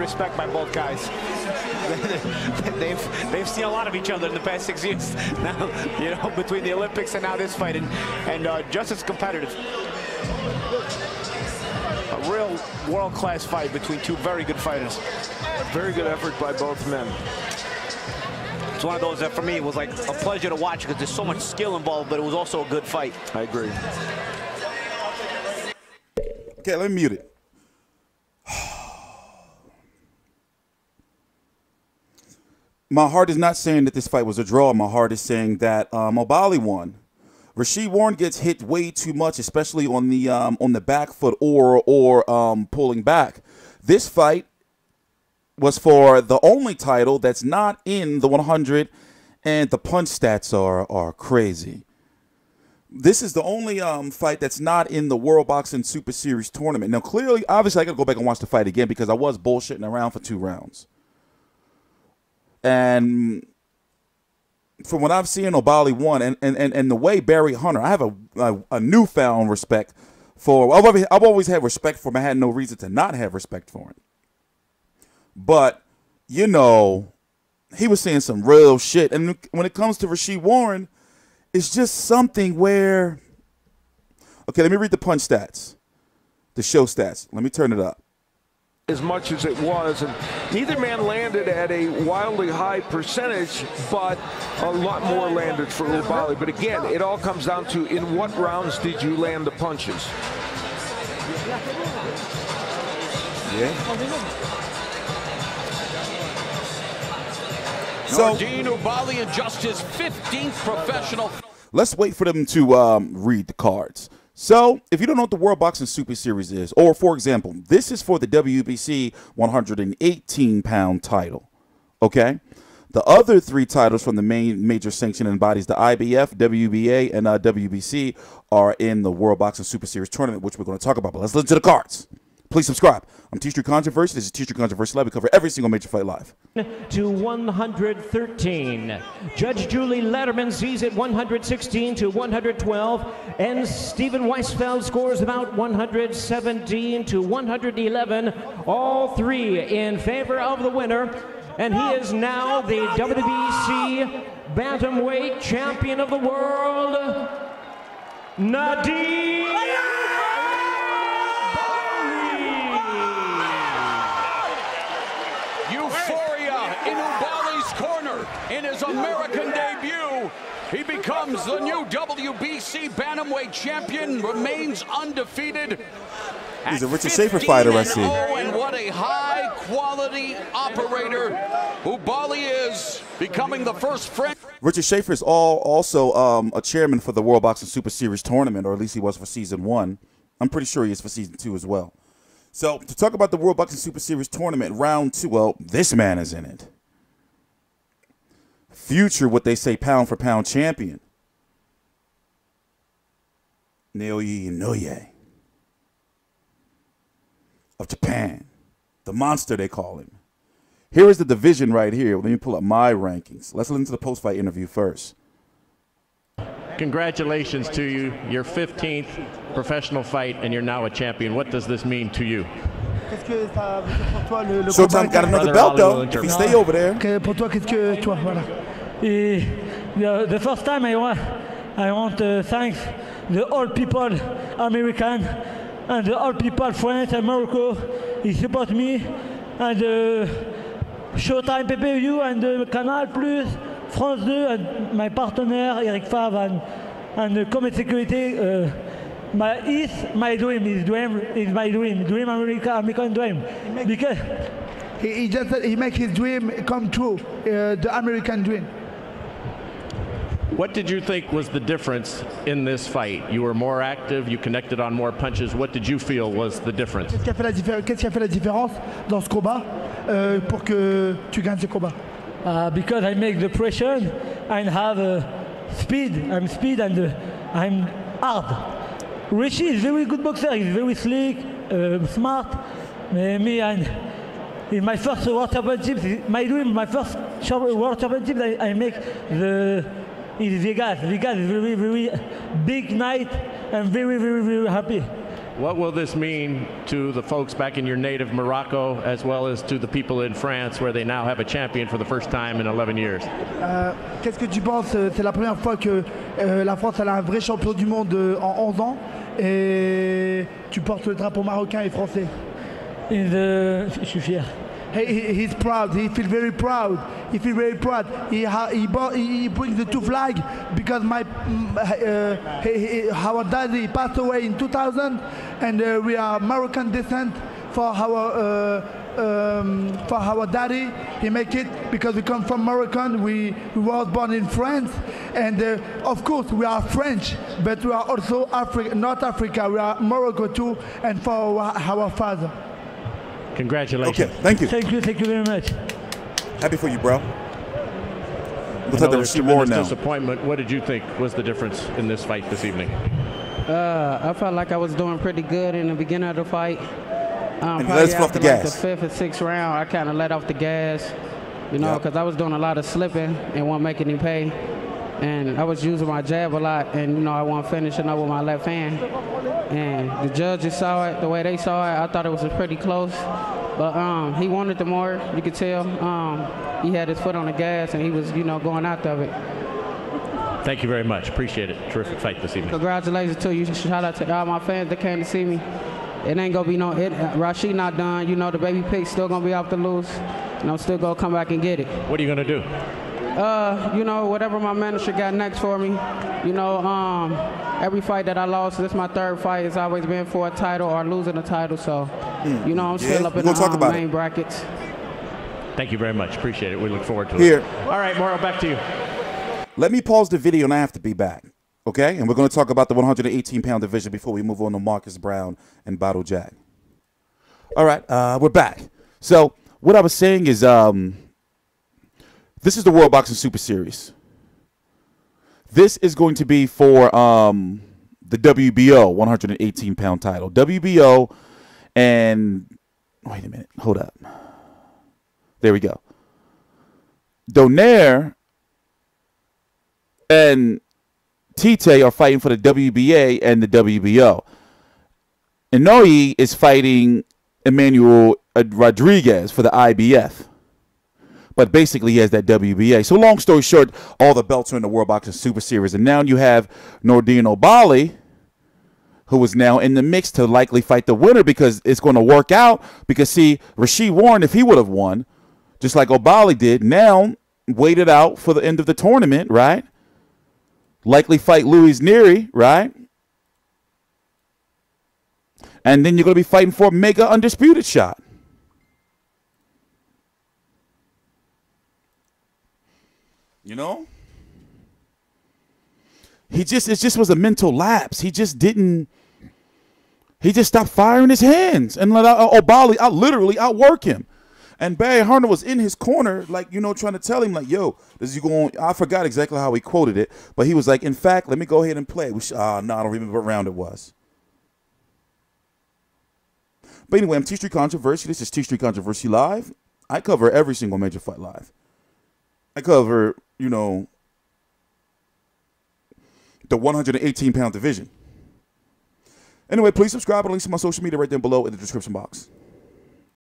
respect by both guys. they've seen a lot of each other in the past 6 years now, you know, between the Olympics and now this fight, and just as competitive. A real world-class fight between two very good fighters. Very good effort by both men. It's one of those that for me was like a pleasure to watch because there's so much skill involved, but it was also a good fight. I agree. Okay, let me mute it. My heart is not saying that this fight was a draw. My heart is saying that Oubaali won. Rasheed Warren gets hit way too much, especially on the back foot or pulling back. This fight was for the only title that's not in the 100, and the punch stats are crazy. This is the only fight that's not in the World Boxing Super Series tournament. Now, clearly, obviously, I got to go back and watch the fight again because I was bullshitting around for 2 rounds. And from what I've seen, Oubaali won, and the way Barry Hunter, I have a newfound respect for. I've always had respect for him. I had no reason to not have respect for him. But you know, he was saying some real shit. And when it comes to Rasheed Warren, it's just something where. Okay, let me read the punch stats, the show stats. Let me turn it up. As much as it was, and neither man landed at a wildly high percentage, but a lot more landed for Oubaali. But again, it all comes down to in what rounds did you land the punches? Yeah. So, Nordine Oubaali in just his 15th professional. Let's wait for them to read the cards. So, if you don't know what the World Boxing Super Series is, or for example, this is for the WBC 118-pound title, okay? The other 3 titles from the main major sanctioning bodies, the IBF, WBA, and WBC, are in the World Boxing Super Series tournament, which we're going to talk about. But let's listen to the cards. Please subscribe. I'm TstreeT Controversy. This is TstreeT Controversy Live. We cover every single major fight live. To 113. Judge Julie Letterman sees it 116 to 112. And Stephen Weisfeld scores about 117 to 111. All 3 in favor of the winner. And he is now the WBC Bantamweight Champion of the World, Nordine. Euphoria in Oubaali's corner in his American debut. He becomes the new WBC Bantamweight champion, remains undefeated. He's a Richard Schaefer fighter, I see. And what a high-quality operator Oubaali is, becoming the first French. Richard Schaefer is also a chairman for the World Boxing Super Series tournament, or at least he was for Season 1. I'm pretty sure he is for Season 2 as well. So, to talk about the World Boxing Super Series tournament, round 2, well, this man is in it. Future, what they say, pound-for-pound champion. Naoya Inoue of Japan. The monster, they call him. Here is the division right here. Let me pull up my rankings. Let's listen to the post-fight interview first. Congratulations to you, your 15th professional fight, and you're now a champion. What does this mean to you? Showtime got another belt, though, if he stay over there. The first time I want to thank the all people, American, and the all people, France and Morocco. He support me, and Showtime pay-per-view, and the Canal Plus, France 2, and my partner, Eric Favre, and Comet Security. My dream is my dream American dream. Because he make his dream come true, the American dream. What did you think was the difference in this fight? You were more active, you connected on more punches. What did you feel was the difference? Qu'est-ce qui a fait la différence dans ce combat pour que tu gagnes ce combat? Because I make the pressure and have speed. I'm speed and I'm hard. Richie is very good boxer. He's very slick, smart. Me and in my first World Championship, my dream, my first World Championship, I make the. In Vegas. Vegas is very, very big night. I'm very, very, very happy. What will this mean to the folks back in your native Morocco, as well as to the people in France, where they now have a champion for the first time in 11 years? Qu'est-ce que tu penses? C'est la première fois que la France a un vrai champion du monde en 11 ans et tu portes le drapeau marocain et français. Je suis fier. He's proud. He feels very proud. He feels very proud. He brings the two flags because our daddy passed away in 2000, and we are Moroccan descent for our daddy. He make it because we come from Moroccan. We were born in France, and of course we are French, but we are also North Africa. We are Morocco too, and for our father. Congratulations. Okay, thank you. Thank you very much. Happy for you, bro. Looks like There's Rasheed Warren now. disappointment. What did you think was the difference in this fight this evening? I felt like I was doing pretty good in the beginning of the fight. And you let us off the gas. Like the 5th or 6th round, I kind of let off the gas, you know, because I was doing a lot of slipping and wasn't making him pay. And I was using my jab a lot, and, you know, I wasn't finishing up with my left hand. And the judges saw it the way they saw it. I thought it was pretty close. But he wanted the more, you could tell. He had his foot on the gas, and he was, you know, going out of it. Thank you very much. Appreciate it. Terrific fight this evening. Congratulations to you. Shout out to all my fans that came to see me. It ain't gonna be Rasheed not done. You know, the baby pig's still gonna be off the loose. And I'm still gonna come back and get it. What are you gonna do? You know, whatever my manager got next for me. You know, every fight that I lost, this is my 3rd fight. It's always been for a title or losing a title. So, you know, I'm still up in the main brackets. Thank you very much. Appreciate it. We look forward to Here. it. All right, Mauro, back to you. Let me pause the video and I have to be back. Okay? And we're going to talk about the 118-pound division before we move on to Marcus Brown and Battle Jack. All right, we're back. So what I was saying is this is the World Boxing Super Series. This is going to be for the WBO 118-pound title. WBO and wait a minute. Hold up. There we go. Broner and TstreeT are fighting for the WBA and the WBO. And Nery is fighting Emmanuel Rodriguez for the IBF. But basically he has that WBA. So long story short, all the belts are in the World Boxing Super Series. And now you have Nordine Oubaali, who is now in the mix to likely fight the winner because it's going to work out. Because, see, Rasheed Warren, if he would have won, just like Oubaali did, now waited out for the end of the tournament, right? Likely fight Nery, right? And then you're going to be fighting for a mega undisputed shot. You know? It just was a mental lapse. He just stopped firing his hands and let Oubaali literally outwork him. And Barry Hearn was in his corner, like, you know, trying to tell him, like, yo, this is going. I forgot exactly how he quoted it, but he was like, in fact, let me go ahead and play. No, I don't remember what round it was. But anyway, I'm TstreeT Controversy. This is TstreeT Controversy Live. I cover every single major fight live. I cover, you know, the 118-pound division. Anyway, please subscribe and links to my social media right down below in the description box.